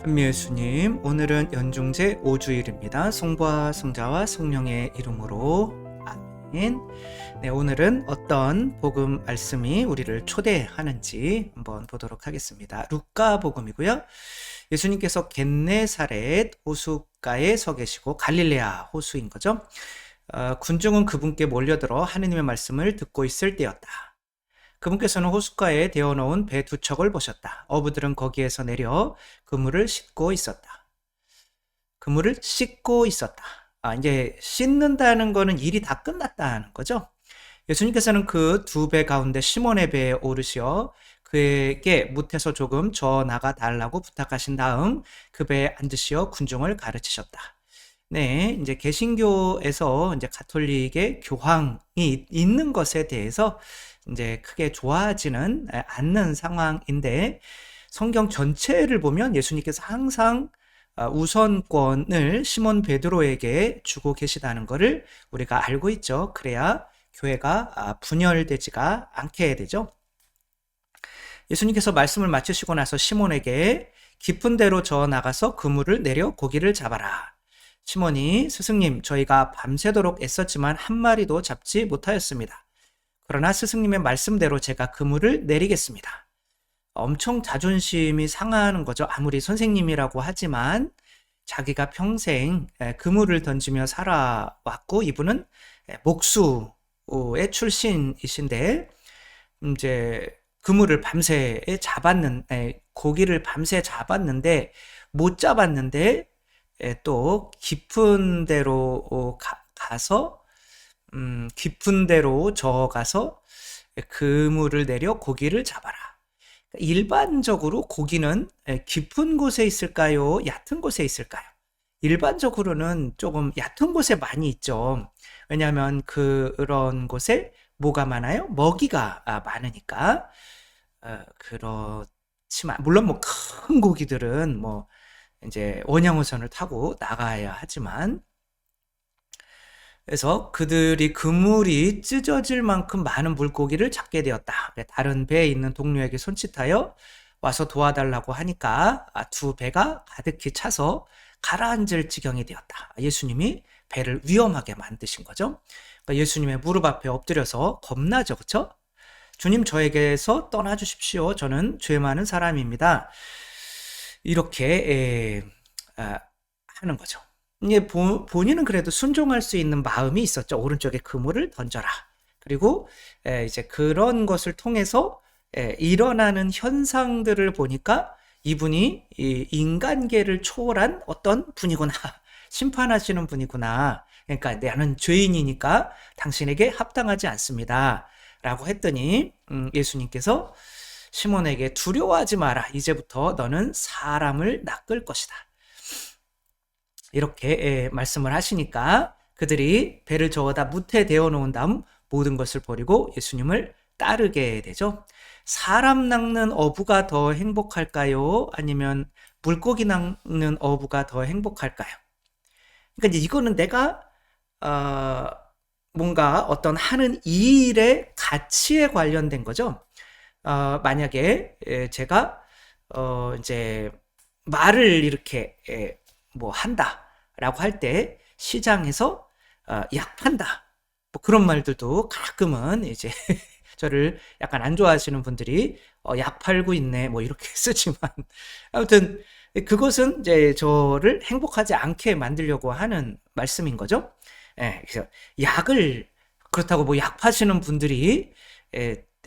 예수님, 오늘은 연중제 5주일입니다. 성부와 성자와 성령의 이름으로 아멘. 네, 오늘은 어떤 복음 말씀이 우리를 초대하는지 한번 보도록 하겠습니다. 루카 복음이고요. 예수님께서 겟네사렛 호숫가에 서 계시고 갈릴레아 호수인 거죠. 군중은 그분께 몰려들어 하느님의 말씀을 듣고 있을 때였다. 그분께서는 호숫가에 데워놓은 배 두 척을 보셨다. 어부들은 거기에서 내려 그물을 씻고 있었다. 그물을 씻고 있었다. 이제 씻는다는 거는 일이 다 끝났다는 거죠. 예수님께서는 그 두 배 가운데 시몬의 배에 오르시어 그에게 못에서 조금 저 나가 달라고 부탁하신 다음 그 배에 앉으시어 군중을 가르치셨다. 네, 이제 개신교에서 이제 가톨릭의 교황이 있는 것에 대해서 이제 크게 좋아하지는 않는 상황인데, 성경 전체를 보면 예수님께서 항상 우선권을 시몬 베드로에게 주고 계시다는 것을 우리가 알고 있죠. 그래야 교회가 분열되지가 않게 되죠. 예수님께서 말씀을 마치시고 나서 시몬에게 깊은 데로 저 나가서 그물을 내려 고기를 잡아라. 시몬이 스승님, 저희가 밤새도록 애썼지만 한 마리도 잡지 못하였습니다. 그러나 스승님의 말씀대로 제가 그물을 내리겠습니다. 엄청 자존심이 상하는 거죠. 아무리 선생님이라고 하지만 자기가 평생 그물을 던지며 살아왔고, 이분은 목수의 출신이신데 이제 그물을 밤새 고기를 밤새 잡았는데 못 잡았는데 또 깊은 데로 가서 깊은 데로 저어가서 그물을 내려 고기를 잡아라. 일반적으로 고기는 깊은 곳에 있을까요? 얕은 곳에 있을까요? 일반적으로는 조금 얕은 곳에 많이 있죠. 왜냐하면 그런 곳에 뭐가 많아요? 먹이가 많으니까. 그렇지만 물론 뭐 큰 고기들은 뭐 이제 원양어선을 타고 나가야 하지만, 그래서 그들이 그물이 찢어질 만큼 많은 물고기를 잡게 되었다. 다른 배에 있는 동료에게 손짓하여 와서 도와달라고 하니까 두 배가 가득히 차서 가라앉을 지경이 되었다. 예수님이 배를 위험하게 만드신 거죠. 그러니까 예수님의 무릎 앞에 엎드려서 겁나죠, 그렇죠? 주님, 저에게서 떠나주십시오. 저는 죄 많은 사람입니다. 이렇게 하는 거죠. 이제 본인은 그래도 순종할 수 있는 마음이 있었죠. 오른쪽에 그물을 던져라. 그리고 이제 그런 것을 통해서 일어나는 현상들을 보니까 이분이 이 인간계를 초월한 어떤 분이구나. 심판하시는 분이구나. 그러니까 나는 죄인이니까 당신에게 합당하지 않습니다. 라고 했더니 예수님께서 시몬에게 두려워하지 마라. 이제부터 너는 사람을 낚을 것이다. 이렇게 말씀을 하시니까 그들이 배를 저어다 무태 대어 놓은 다음 모든 것을 버리고 예수님을 따르게 되죠. 사람 낚는 어부가 더 행복할까요? 아니면 물고기 낚는 어부가 더 행복할까요? 그러니까 이거는 내가 뭔가 어떤 하는 일의 가치에 관련된 거죠. 만약에 제가 이제 말을 이렇게 뭐 한다라고 할 때 시장에서 약 판다, 뭐 그런 말들도 가끔은 이제 저를 약간 안 좋아하시는 분들이 약 팔고 있네 뭐 이렇게 쓰지만, 아무튼 그것은 이제 저를 행복하지 않게 만들려고 하는 말씀인 거죠. 그래서 약을, 그렇다고 뭐 약 파시는 분들이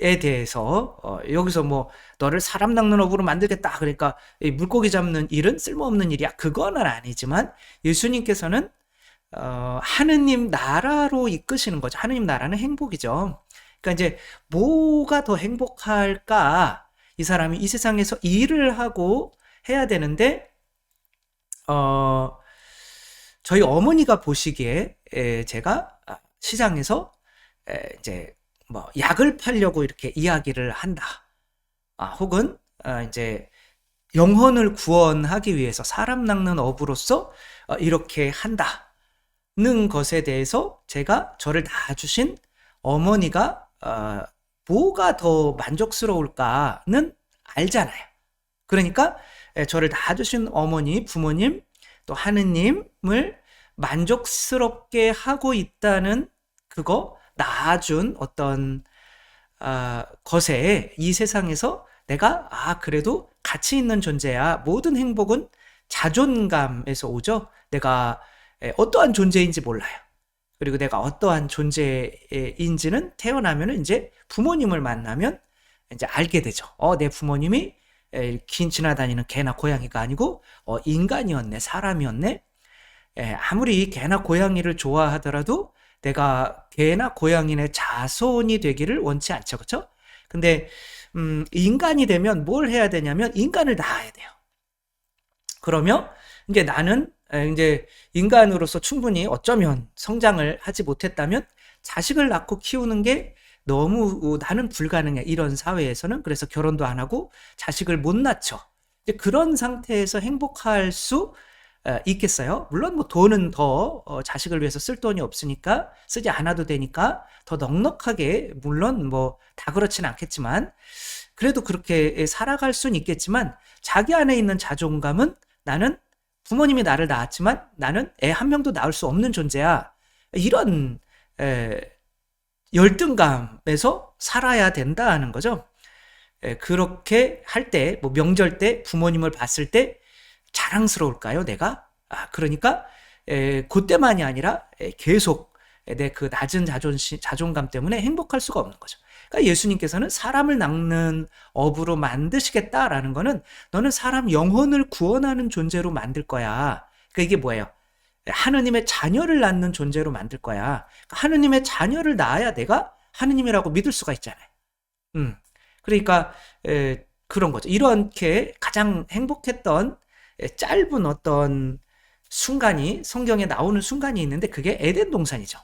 에 대해서 여기서 뭐 너를 사람 낚는 업으로 만들겠다, 그러니까 이 물고기 잡는 일은 쓸모없는 일이야, 그거는 아니지만 예수님께서는 하느님 나라로 이끄시는 거죠. 하느님 나라는 행복이죠. 그러니까 이제 뭐가 더 행복할까? 이 사람이 이 세상에서 일을 하고 해야 되는데 저희 어머니가 보시기에 제가 시장에서 이제 뭐 약을 팔려고 이렇게 이야기를 한다. 혹은 이제 영혼을 구원하기 위해서 사람 낚는 업으로서 이렇게 한다는 것에 대해서 제가 저를 낳아주신 어머니가 뭐가 더 만족스러울까는 알잖아요. 그러니까 저를 낳아주신 어머니, 부모님, 또 하느님을 만족스럽게 하고 있다는 그거, 낳아준 어떤 것에 이 세상에서 내가 그래도 가치 있는 존재야. 모든 행복은 자존감에서 오죠. 내가 어떠한 존재인지 몰라요. 그리고 내가 어떠한 존재인지는 태어나면 이제 부모님을 만나면 이제 알게 되죠. 내 부모님이 긴 지나다니는 개나 고양이가 아니고 인간이었네, 사람이었네. 아무리 개나 고양이를 좋아하더라도 내가 개나 고양이의 자손이 되기를 원치 않죠, 그렇죠? 근데 인간이 되면 뭘 해야 되냐면 인간을 낳아야 돼요. 그러면 이제 나는 이제 인간으로서 충분히 어쩌면 성장을 하지 못했다면 자식을 낳고 키우는 게 너무 나는 불가능해, 이런 사회에서는. 그래서 결혼도 안 하고 자식을 못 낳죠. 그런 상태에서 행복할 수 있겠어요? 물론 뭐 돈은 더 자식을 위해서 쓸 돈이 없으니까 쓰지 않아도 되니까 더 넉넉하게, 물론 뭐 다 그렇지는 않겠지만 그래도 그렇게 살아갈 수는 있겠지만 자기 안에 있는 자존감은 나는 부모님이 나를 낳았지만 나는 애 한 명도 낳을 수 없는 존재야, 이런 열등감에서 살아야 된다는 거죠. 그렇게 할 때, 뭐 명절 때 부모님을 봤을 때 자랑스러울까요, 내가? 그러니까 그때만이 아니라 계속 내 그 낮은 자존감 때문에 행복할 수가 없는 거죠. 그러니까 예수님께서는 사람을 낳는 업으로 만드시겠다라는 거는 너는 사람 영혼을 구원하는 존재로 만들 거야. 그러니까 이게 뭐예요? 하느님의 자녀를 낳는 존재로 만들 거야. 그러니까 하느님의 자녀를 낳아야 내가 하느님이라고 믿을 수가 있잖아요. 그러니까 그런 거죠. 이렇게 가장 행복했던 짧은 어떤 순간이 성경에 나오는 순간이 있는데 그게 에덴 동산이죠.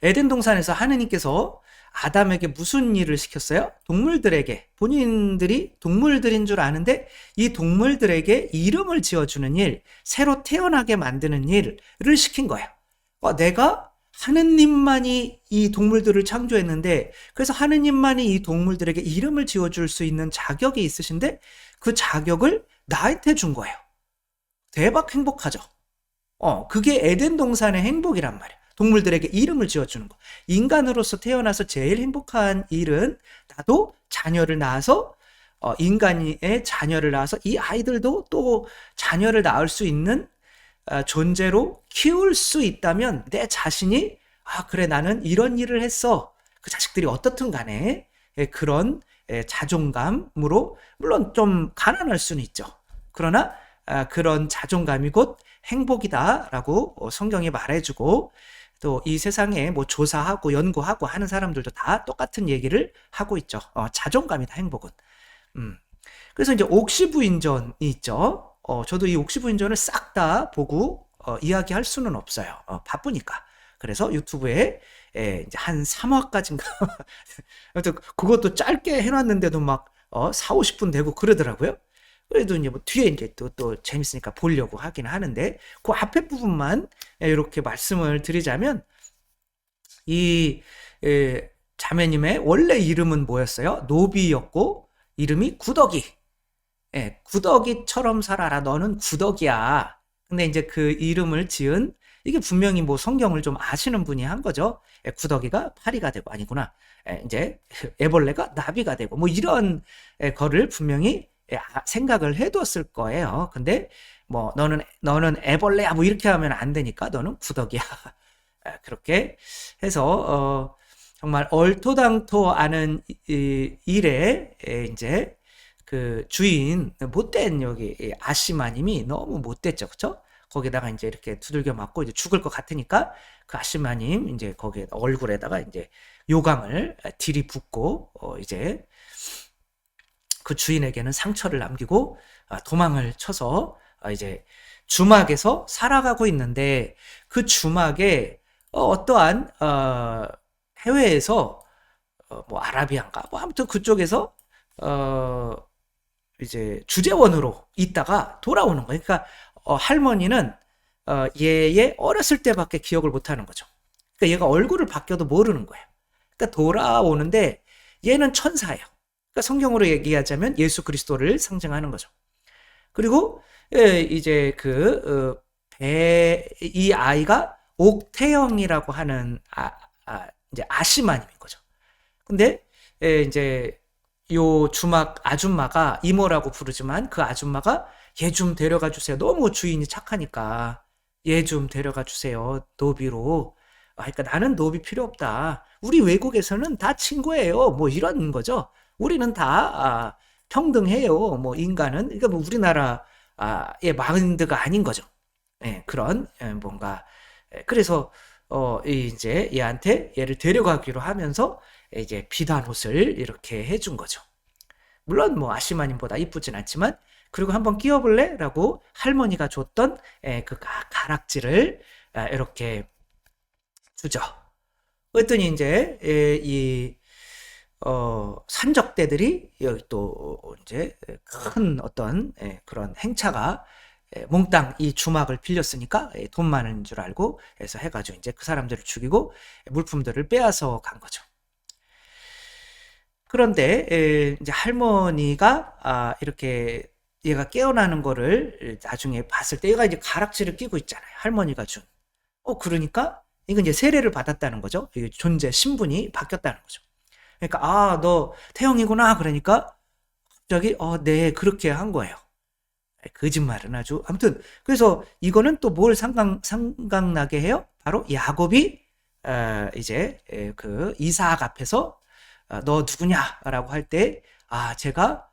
에덴 동산에서 하느님께서 아담에게 무슨 일을 시켰어요? 동물들에게, 본인들이 동물들인 줄 아는데 이 동물들에게 이름을 지어주는 일, 새로 태어나게 만드는 일을 시킨 거예요. 내가 하느님만이 이 동물들을 창조했는데, 그래서 하느님만이 이 동물들에게 이름을 지어줄 수 있는 자격이 있으신데 그 자격을 나한테 준 거예요. 대박 행복하죠. 그게 에덴 동산의 행복이란 말이에요. 동물들에게 이름을 지어주는 거. 인간으로서 태어나서 제일 행복한 일은 나도 자녀를 낳아서 인간의 자녀를 낳아서 이 아이들도 또 자녀를 낳을 수 있는 존재로 키울 수 있다면 내 자신이 그래, 나는 이런 일을 했어. 그 자식들이 어떻든 간에 그런 자존감으로, 물론 좀 가난할 수는 있죠. 그러나 그런 자존감이 곧 행복이다라고 성경이 말해주고, 또 이 세상에 뭐 조사하고 연구하고 하는 사람들도 다 똑같은 얘기를 하고 있죠. 자존감이다, 행복은. 그래서 이제 옥시부인전이 있죠. 저도 이 옥시부인전을 싹 다 보고 이야기할 수는 없어요. 바쁘니까. 그래서 유튜브에 이제 한 3화까지인가 그것도 짧게 해놨는데도 막 4, 50분 되고 그러더라고요. 그래도 이제 뭐 뒤에 이제 또 재밌으니까 보려고 하긴 하는데, 그 앞에 부분만 이렇게 말씀을 드리자면, 이 자매님의 원래 이름은 뭐였어요? 노비였고 이름이 구더기. 구더기처럼 살아라, 너는 구더기야. 근데 이제 그 이름을 지은, 이게 분명히 뭐 성경을 좀 아시는 분이 한 거죠. 구더기가 파리가 되고, 아니구나, 이제 애벌레가 나비가 되고, 뭐 이런 거를 분명히 생각을 해뒀을 거예요. 근데 뭐 너는 애벌레야 뭐 이렇게 하면 안 되니까 너는 구더기야. 그렇게 해서 정말 얼토당토 않은 일에 이제 그 주인, 못된 여기 아시마님이 너무 못됐죠, 그렇죠? 거기다가 이제 이렇게 두들겨 맞고 이제 죽을 것 같으니까 그 아시마님 이제 거기에 얼굴에다가 이제 요강을 들이붓고 이제 그 주인에게는 상처를 남기고 도망을 쳐서 이제 주막에서 살아가고 있는데, 그 주막에 어떠한 해외에서 뭐 아라비안가 뭐 아무튼 그쪽에서 이제 주재원으로 있다가 돌아오는 거예요. 그러니까 할머니는 얘의 어렸을 때밖에 기억을 못 하는 거죠. 그러니까 얘가 얼굴을 바뀌어도 모르는 거예요. 그러니까 돌아오는데 얘는 천사예요. 그러니까 성경으로 얘기하자면 예수 그리스도를 상징하는 거죠. 그리고 이제 이 아이가 옥태영이라고 하는 이제 아시마님인 거죠. 근데 이제 요 주막 아줌마가 이모라고 부르지만 그 아줌마가 얘 좀 데려가 주세요. 너무 주인이 착하니까 얘 좀 데려가 주세요. 노비로. 그러니까 나는 노비 필요 없다. 우리 외국에서는 다 친구예요. 뭐 이런 거죠. 우리는 다 평등해요. 뭐 인간은 그러니까 뭐 우리나라의 마인드가 아닌 거죠. 그런 뭔가 그래서 이제 얘한테 얘를 데려가기로 하면서 이제 비단 옷을 이렇게 해준 거죠. 물론 뭐 아시마님보다 이쁘진 않지만 그리고 한번 끼워볼래? 라고 할머니가 줬던 그 가락지를 이렇게 주죠. 그랬더니 이제 이 산적대들이 여기 또 이제 큰 어떤 그런 행차가 몽땅 이 주막을 빌렸으니까 돈 많은 줄 알고 해서 해가지고 이제 그 사람들을 죽이고 물품들을 빼앗아 간 거죠. 그런데 이제 할머니가 이렇게 얘가 깨어나는 거를 나중에 봤을 때 얘가 이제 가락지를 끼고 있잖아요. 할머니가 준. 그러니까 이건 이제 세례를 받았다는 거죠. 존재 신분이 바뀌었다는 거죠. 그러니까 너 태영이구나. 그러니까 갑자기 네 그렇게 한 거예요. 거짓말은 아주 아무튼 그래서 이거는 또 뭘 생각나게 해요? 바로 야곱이 이제 그 이삭 앞에서 너 누구냐라고 할 때 제가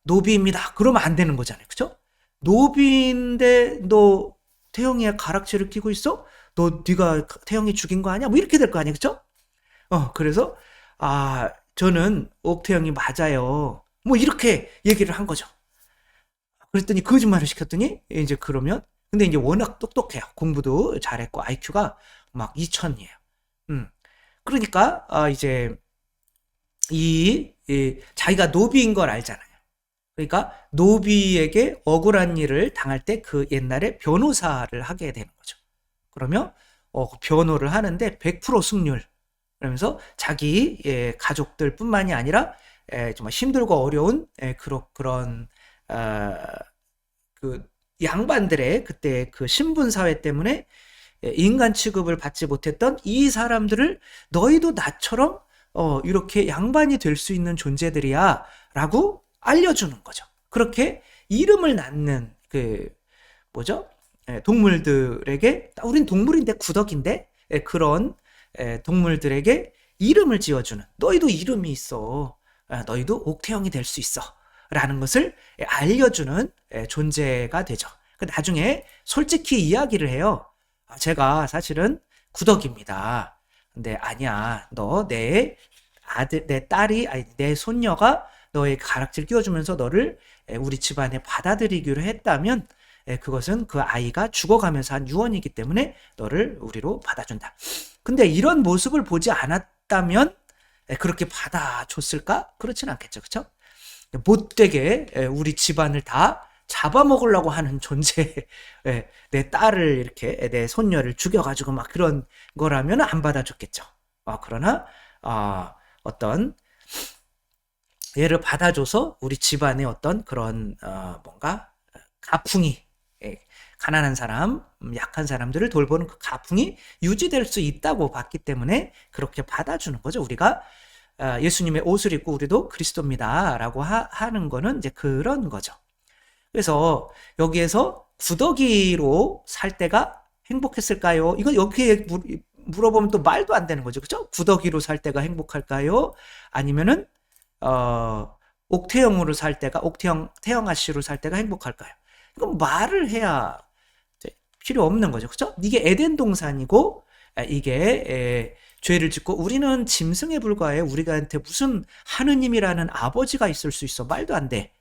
노비입니다. 그러면 안 되는 거잖아요. 그렇죠? 노비인데 너 태영이의 가락지를 끼고 있어? 네가 태영이 죽인 거 아니야? 뭐 이렇게 될 거 아니에요. 그렇죠? 그래서 저는 옥태영이 맞아요. 뭐 이렇게 얘기를 한 거죠. 그랬더니 거짓말을 시켰더니 이제 그러면 근데 이제 워낙 똑똑해요. 공부도 잘했고 IQ가 막 2000이에요. 그러니까 이제 자기가 노비인 걸 알잖아요. 그러니까 노비에게 억울한 일을 당할 때 그 옛날에 변호사를 하게 되는 거죠. 그러면 변호를 하는데 100% 승률. 그러면서 자기 가족들뿐만이 아니라 정말 힘들고 어려운 그런 그 양반들의 그때 그 신분 사회 때문에 인간 취급을 받지 못했던 이 사람들을 너희도 나처럼 이렇게 양반이 될 수 있는 존재들이야 라고 알려주는 거죠. 그렇게 이름을 낳는 뭐죠? 동물들에게 우린 동물인데 구덕인데 그런 동물들에게 이름을 지어주는 너희도 이름이 있어. 너희도 옥태영이 될 수 있어. 라는 것을 알려주는 존재가 되죠. 나중에 솔직히 이야기를 해요. 제가 사실은 구덕입니다. 근데 아니야. 너 내 딸이 아니 내 손녀가 너의 가락지를 끼워주면서 너를 우리 집안에 받아들이기로 했다면 그것은 그 아이가 죽어가면서 한 유언이기 때문에 너를 우리로 받아준다. 근데 이런 모습을 보지 않았다면 그렇게 받아줬을까? 그렇진 않겠죠. 그렇죠? 못되게 우리 집안을 다 잡아먹으려고 하는 존재, 내 딸을 이렇게 내 손녀를 죽여가지고 막 그런 거라면 안 받아줬겠죠. 그러나 어떤 얘를 받아줘서 우리 집안의 어떤 그런 뭔가 가풍이 가난한 사람, 약한 사람들을 돌보는 그 가풍이 유지될 수 있다고 봤기 때문에 그렇게 받아주는 거죠. 우리가 예수님의 옷을 입고 우리도 그리스도입니다 라고 하는 거는 이제 그런 거죠. 그래서 여기에서 구더기로 살 때가 행복했을까요? 이거 여기에 물어보면 또 말도 안 되는 거죠. 그죠? 구더기로 살 때가 행복할까요? 아니면은 옥태영으로 살 때가 태영아 씨로 살 때가 행복할까요? 이건 말을 해야 필요 없는 거죠. 그죠? 이게 에덴 동산이고 이게 죄를 짓고 우리는 짐승에 불과해. 우리한테 무슨 하느님이라는 아버지가 있을 수 있어. 말도 안 돼.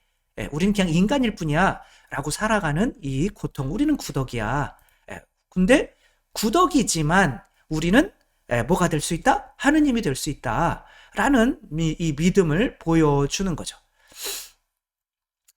우리는 그냥 인간일 뿐이야 라고 살아가는 이 고통. 우리는 구덕이야. 근데 구덕이지만 우리는 뭐가 될 수 있다? 하느님이 될 수 있다 라는 이 믿음을 보여주는 거죠.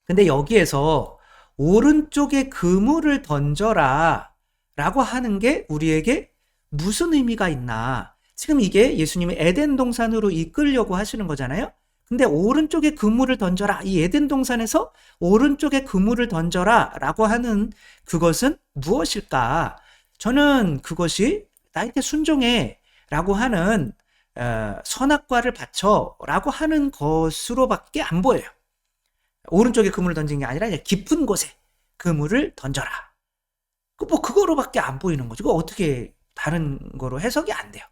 근데 여기에서 오른쪽에 그물을 던져라 라고 하는 게 우리에게 무슨 의미가 있나. 지금 이게 예수님이 에덴 동산으로 이끌려고 하시는 거잖아요. 근데 오른쪽에 그물을 던져라. 이 에덴 동산에서 오른쪽에 그물을 던져라 라고 하는 그것은 무엇일까? 저는 그것이 나에게 순종해 라고 하는 선악과를 바쳐 라고 하는 것으로밖에 안 보여요. 오른쪽에 그물을 던진 게 아니라 이제 깊은 곳에 그물을 던져라. 뭐 그거로밖에 안 보이는 거죠. 그거 어떻게 다른 거로 해석이 안 돼요.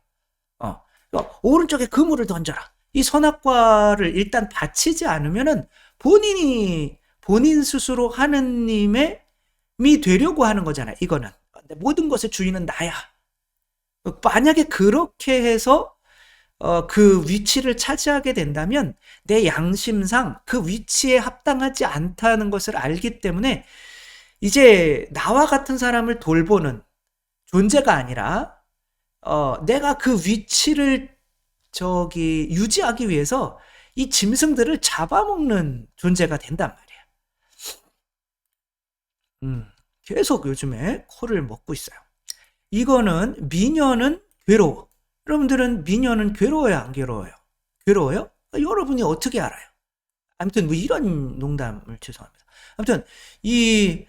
오른쪽에 그물을 던져라. 이 선악과를 일단 바치지 않으면은 본인 스스로 하느님의 미 되려고 하는 거잖아요. 이거는 모든 것의 주인은 나야. 만약에 그렇게 해서 그 위치를 차지하게 된다면 내 양심상 그 위치에 합당하지 않다는 것을 알기 때문에 이제 나와 같은 사람을 돌보는 존재가 아니라 내가 그 위치를 유지하기 위해서 이 짐승들을 잡아먹는 존재가 된단 말이에요. 계속 요즘에 코를 먹고 있어요. 이거는 미녀는 괴로워. 여러분들은 미녀는 괴로워요, 안 괴로워요? 괴로워요? 여러분이 어떻게 알아요? 아무튼 뭐 이런 농담을 죄송합니다. 아무튼 이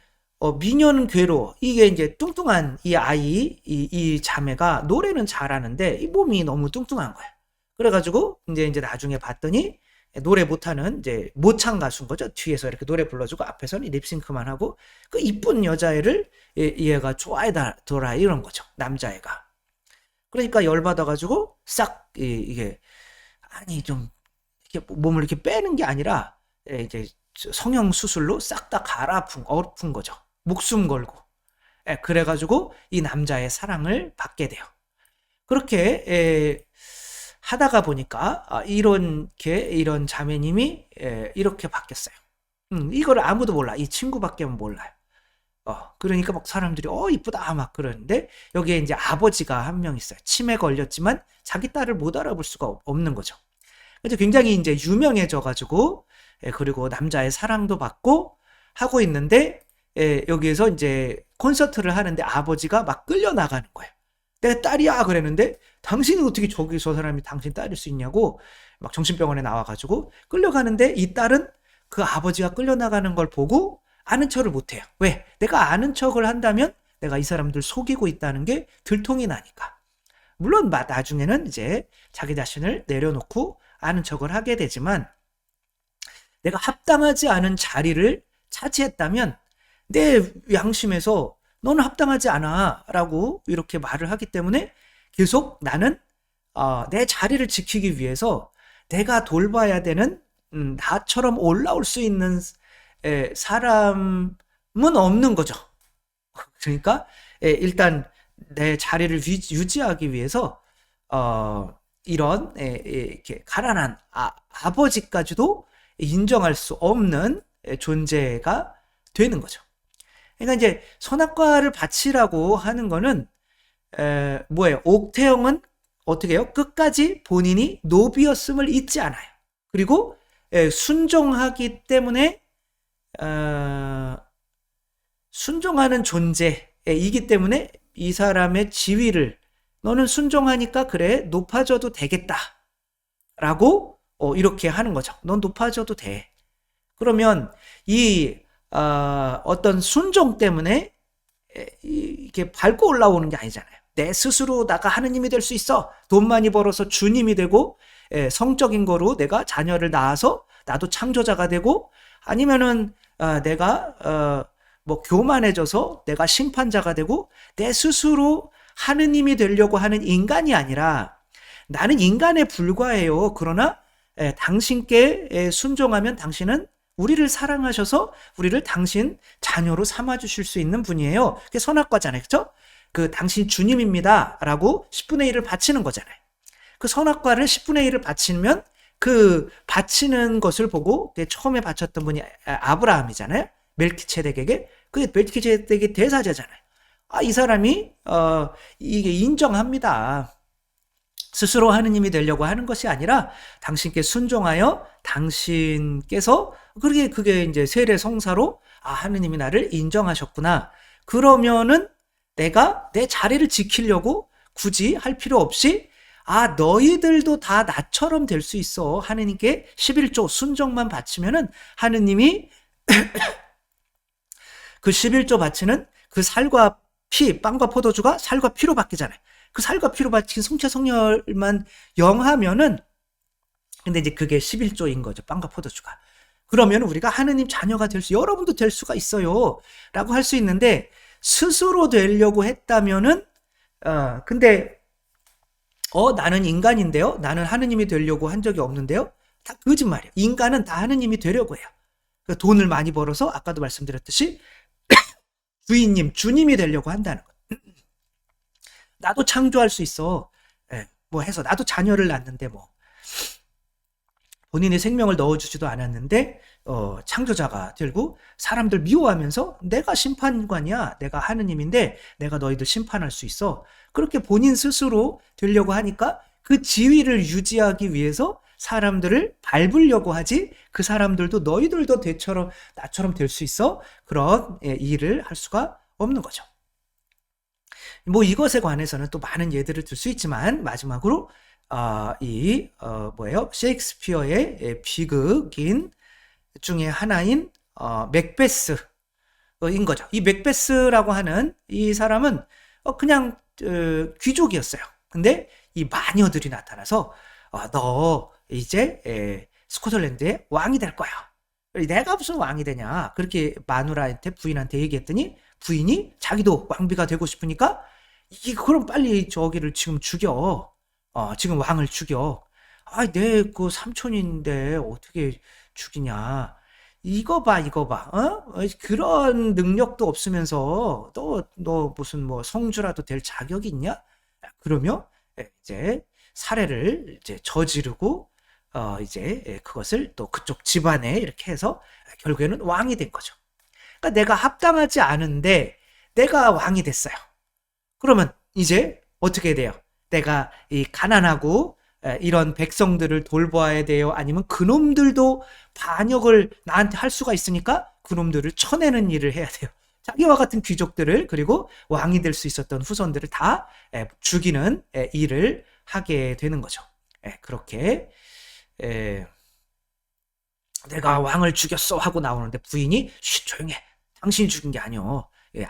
미녀는 괴로워. 이게 이제 뚱뚱한 이 아이, 이 자매가 노래는 잘하는데 이 몸이 너무 뚱뚱한 거야. 그래가지고 이제 나중에 봤더니 노래 못하는 이제 모창 가수인 거죠. 뒤에서 이렇게 노래 불러주고 앞에서는 립싱크만 하고 그 이쁜 여자애를 얘가 좋아해더라 이런 거죠. 남자애가. 그러니까 열받아가지고 싹 이게 아니 좀 이렇게 몸을 이렇게 빼는 게 아니라 이제 성형 수술로 싹 다 엎은 거죠. 목숨 걸고. 그래가지고 이 남자의 사랑을 받게 돼요. 그렇게 하다가 보니까 이런 자매님이 이렇게 바뀌었어요. 이걸 아무도 몰라. 이 친구밖에 몰라요. 그러니까 막 사람들이 이쁘다 막 그러는데 여기에 이제 아버지가 한 명 있어요. 치매 걸렸지만 자기 딸을 못 알아볼 수가 없는 거죠. 그래서 굉장히 이제 유명해져 가지고 그리고 남자의 사랑도 받고 하고 있는데 여기에서 이제 콘서트를 하는데 아버지가 막 끌려 나가는 거예요. 내 딸이야 그랬는데 당신이 어떻게 저기서 사람이 당신 딸일 수 있냐고 막 정신병원에 나와가지고 끌려가는데 이 딸은 그 아버지가 끌려나가는 걸 보고 아는 척을 못해요. 왜? 내가 아는 척을 한다면 내가 이 사람들 속이고 있다는 게 들통이 나니까. 물론 나중에는 이제 자기 자신을 내려놓고 아는 척을 하게 되지만 내가 합당하지 않은 자리를 차지했다면 내 양심에서 너는 합당하지 않아 라고 이렇게 말을 하기 때문에 계속 나는 내 자리를 지키기 위해서 내가 돌봐야 되는 나처럼 올라올 수 있는 사람은 없는 거죠. 그러니까 일단 내 자리를 유지하기 위해서 이런 이렇게 가난한 아버지까지도 인정할 수 없는 존재가 되는 거죠. 그러니까 이제 선악과를 바치라고 하는 거는 뭐예요? 옥태영은 어떻게 해요? 끝까지 본인이 노비였음을 잊지 않아요. 그리고 순종하기 때문에 순종하는 존재이기 때문에 이 사람의 지위를 너는 순종하니까 그래 높아져도 되겠다 라고 이렇게 하는 거죠. 넌 높아져도 돼. 그러면 이 어떤 순종 때문에 이렇게 밟고 올라오는 게 아니잖아요. 내 스스로다가 하느님이 될 수 있어. 돈 많이 벌어서 주님이 되고 성적인 거로 내가 자녀를 낳아서 나도 창조자가 되고 아니면은 내가 뭐 교만해져서 내가 심판자가 되고 내 스스로 하느님이 되려고 하는 인간이 아니라 나는 인간에 불과해요. 그러나 당신께 순종하면 당신은 우리를 사랑하셔서 우리를 당신 자녀로 삼아주실 수 있는 분이에요. 그게 선악과잖아요. 그렇죠? 그 당신 주님입니다 라고 10분의 1을 바치는 거잖아요. 그 선악과를 10분의 1을 바치면 그 바치는 것을 보고 처음에 바쳤던 분이 아브라함이잖아요. 멜키체덱에게. 그게 멜키체덱이 대사제잖아요. 이 사람이 이게 인정합니다. 스스로 하느님이 되려고 하는 것이 아니라 당신께 순종하여 당신께서 그게 이제 세례 성사로 하느님이 나를 인정하셨구나. 그러면은 내가 내 자리를 지키려고 굳이 할 필요 없이 아, 너희들도 다 나처럼 될 수 있어. 하느님께 11조 순종만 바치면은 하느님이 그 11조 바치는 그 살과 피, 빵과 포도주가 살과 피로 바뀌잖아요. 그 살과 피로 바뀐 성체 성혈만 영하면은, 근데 이제 그게 11조인 거죠. 빵과 포도주가. 그러면 우리가 하느님 자녀가 될 수, 여러분도 될 수가 있어요. 라고 할 수 있는데, 스스로 되려고 했다면은, 근데, 나는 인간인데요? 나는 하느님이 되려고 한 적이 없는데요? 다 거짓말이에요. 인간은 다 하느님이 되려고 해요. 돈을 많이 벌어서, 아까도 말씀드렸듯이, 주님이 되려고 한다는 거예요. 나도 창조할 수 있어. 예, 뭐 해서, 나도 자녀를 낳는데 뭐. 본인의 생명을 넣어주지도 않았는데 창조자가 되고 사람들 미워하면서 내가 심판관이야. 내가 하느님인데 내가 너희들 심판할 수 있어. 그렇게 본인 스스로 되려고 하니까 그 지위를 유지하기 위해서 사람들을 밟으려고 하지 그 사람들도 너희들도 나처럼 될 수 있어. 그런 일을 할 수가 없는 거죠. 뭐 이것에 관해서는 또 많은 예들을 들 수 있지만 마지막으로 셰익스피어의 비극인 중에 하나인 맥베스인 거죠. 이 맥베스라고 하는 이 사람은 그냥 귀족이었어요. 근데 이 마녀들이 나타나서 너 이제 스코틀랜드의 왕이 될 거야. 내가 무슨 왕이 되냐. 그렇게 마누라한테 부인한테 얘기했더니 부인이 자기도 왕비가 되고 싶으니까 그럼 빨리 저기를 지금 죽여. 지금 왕을 죽여. 내 그 삼촌인데 어떻게 죽이냐. 이거 봐. 그런 능력도 없으면서 너 무슨 뭐 성주라도 될 자격이 있냐? 그러며 이제 살해를 이제 저지르고 이제 그것을 또 그쪽 집안에 이렇게 해서 결국에는 왕이 된 거죠. 그러니까 내가 합당하지 않은데 내가 왕이 됐어요. 그러면 이제 어떻게 돼요? 내가 이 가난하고 이런 백성들을 돌봐야 돼요? 아니면 그놈들도 반역을 나한테 할 수가 있으니까 그놈들을 쳐내는 일을 해야 돼요. 자기와 같은 귀족들을 그리고 왕이 될 수 있었던 후손들을 다 죽이는 일을 하게 되는 거죠. 그렇게 내가 왕을 죽였어 하고 나오는데 부인이 조용해. 당신이 죽인 게 아니오.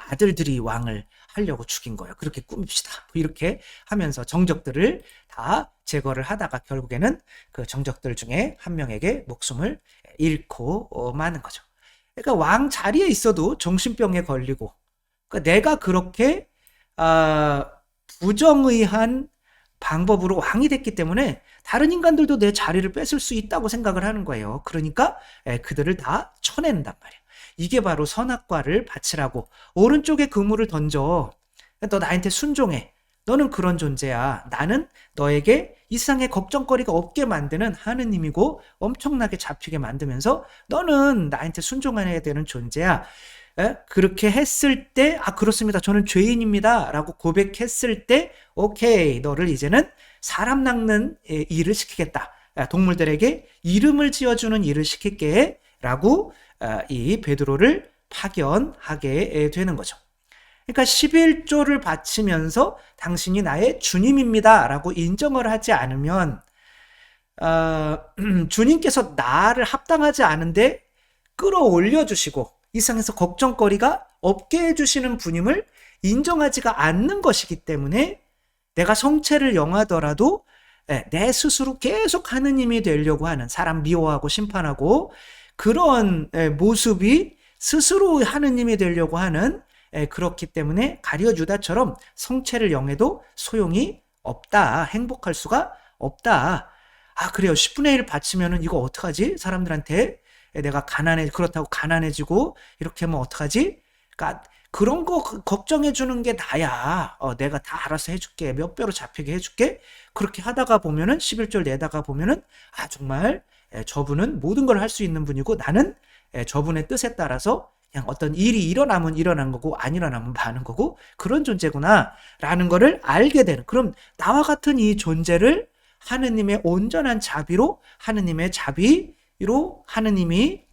아들들이 왕을 하려고 죽인 거예요. 그렇게 꾸밉시다. 이렇게 하면서 정적들을 다 제거를 하다가 결국에는 그 정적들 중에 한 명에게 목숨을 잃고 마는 거죠. 그러니까 왕 자리에 있어도 정신병에 걸리고, 그러니까 내가 그렇게 부정의한 방법으로 왕이 됐기 때문에 다른 인간들도 내 자리를 뺏을 수 있다고 생각을 하는 거예요. 그러니까 그들을 다 쳐낸단 말이에요. 이게 바로 선악과를 바치라고. 오른쪽에 그물을 던져. 너 나한테 순종해. 너는 그런 존재야. 나는 너에게 이 세상에 걱정거리가 없게 만드는 하느님이고 엄청나게 잡히게 만들면서 너는 나한테 순종해야 되는 존재야. 그렇게 했을 때 그렇습니다. 저는 죄인입니다. 라고 고백했을 때 오케이. 너를 이제는 사람 낚는 일을 시키겠다. 동물들에게 이름을 지어주는 일을 시킬게. 라고 이 베드로를 파견하게 되는 거죠. 그러니까 11조를 바치면서 당신이 나의 주님입니다 라고 인정을 하지 않으면 주님께서 나를 합당하지 않은데 끌어올려 주시고 이 세상에서 걱정거리가 없게 해주시는 분임을 인정하지가 않는 것이기 때문에 내가 성체를 영하더라도 내 스스로 계속 하느님이 되려고 하는, 사람 미워하고 심판하고 그런 모습이 스스로 하느님이 되려고 하는, 그렇기 때문에 가룟 유다처럼 성체를 영해도 소용이 없다. 행복할 수가 없다. 그래요. 10분의 1 바치면은 이거 어떡하지? 사람들한테 내가 그렇다고 가난해지고 이렇게 하면 어떡하지? 그러니까 그런 거 걱정해 주는 게 나야. 내가 다 알아서 해줄게. 몇 배로 잡히게 해줄게. 그렇게 하다가 보면은 11절 내다가 보면은 정말 저분은 모든 걸 할 수 있는 분이고 나는 저분의 뜻에 따라서 그냥 어떤 일이 일어나면 일어난 거고 안 일어나면 마는 거고 그런 존재구나 라는 거를 알게 되는, 그럼 나와 같은 이 존재를 하느님의 온전한 자비로, 하느님의 자비로 하느님의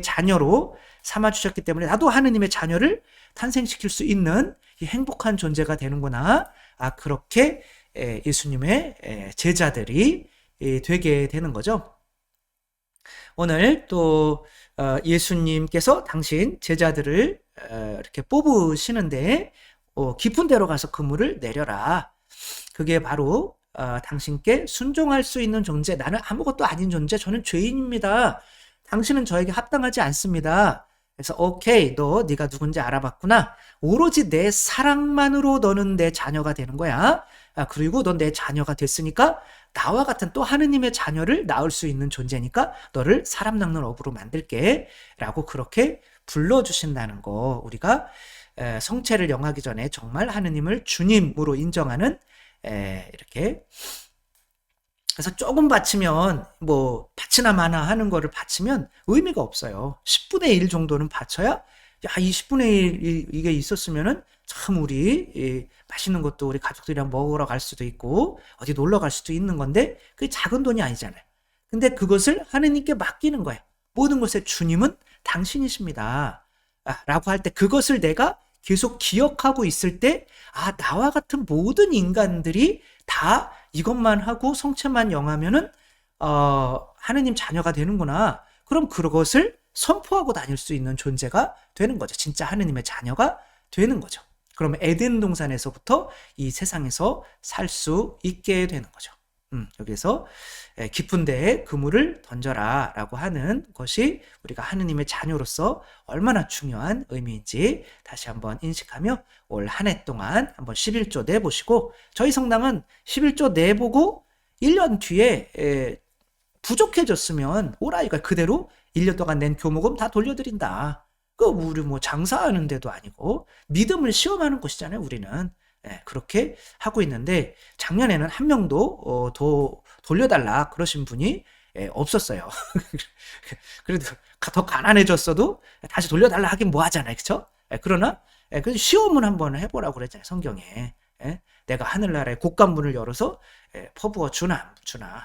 자녀로 삼아주셨기 때문에 나도 하느님의 자녀를 탄생시킬 수 있는 이 행복한 존재가 되는구나. 그렇게 예수님의 제자들이 되게 되는 거죠. 오늘 또 예수님께서 당신 제자들을 이렇게 뽑으시는데 깊은 데로 가서 그물을 내려라. 그게 바로 당신께 순종할 수 있는 존재, 나는 아무것도 아닌 존재, 저는 죄인입니다. 당신은 저에게 합당하지 않습니다. 그래서 오케이, 네가 누군지 알아봤구나. 오로지 내 사랑만으로 너는 내 자녀가 되는 거야. 그리고 넌 내 자녀가 됐으니까 나와 같은 또 하느님의 자녀를 낳을 수 있는 존재니까 너를 사람 낚는 어부로 만들게 라고 그렇게 불러주신다는 거, 우리가 성체를 영하기 전에 정말 하느님을 주님으로 인정하는 이렇게, 그래서 조금 바치면 뭐 바치나 마나 하는 거를 바치면 의미가 없어요. 10분의 1 정도는 바쳐야, 야, 이 10분의 1 이게 있었으면은 참 우리 맛있는 것도 우리 가족들이랑 먹으러 갈 수도 있고 어디 놀러 갈 수도 있는 건데 그게 작은 돈이 아니잖아요. 근데 그것을 하느님께 맡기는 거예요. 모든 것의 주님은 당신이십니다. 라고 할 때 그것을 내가 계속 기억하고 있을 때, 나와 같은 모든 인간들이 다 이것만 하고 성체만 영하면은 하느님 자녀가 되는구나. 그럼 그것을 선포하고 다닐 수 있는 존재가 되는 거죠. 진짜 하느님의 자녀가 되는 거죠. 그러면 에덴 동산에서부터 이 세상에서 살 수 있게 되는 거죠. 여기서 깊은 데에 그물을 던져라 라고 하는 것이 우리가 하느님의 자녀로서 얼마나 중요한 의미인지 다시 한번 인식하며 올 한 해 동안 한번 11조 내보시고, 저희 성당은 11조 내보고 1년 뒤에 부족해졌으면 오라이가 그대로 1년 동안 낸 교목금 다 돌려드린다. 우리 뭐 장사하는 데도 아니고 믿음을 시험하는 곳이잖아요, 우리는. 그렇게 하고 있는데 작년에는 한 명도 더 돌려달라 그러신 분이 없었어요. 그래도 더 가난해졌어도 다시 돌려달라 하긴 뭐 하잖아요, 그쵸? 그러나 그래서 시험을 한번 해보라고 그랬잖아요, 성경에. 내가 하늘나라의 곳간문을 열어서 퍼부어 주나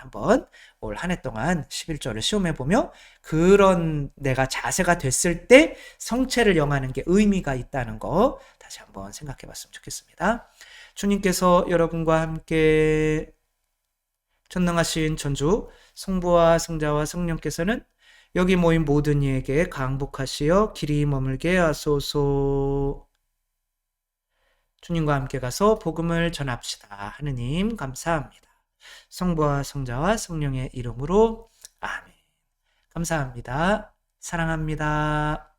한번 올 한 해 동안 11조를 시험해보며 그런 내가 자세가 됐을 때 성체를 영하는 게 의미가 있다는 거 다시 한번 생각해봤으면 좋겠습니다. 주님께서 여러분과 함께 전능하신 전주 성부와 성자와 성령께서는 여기 모인 모든 이에게 강복하시어 길이 머물게 하소서. 주님과 함께 가서 복음을 전합시다. 하느님 감사합니다. 성부와 성자와 성령의 이름으로 아멘. 감사합니다. 사랑합니다.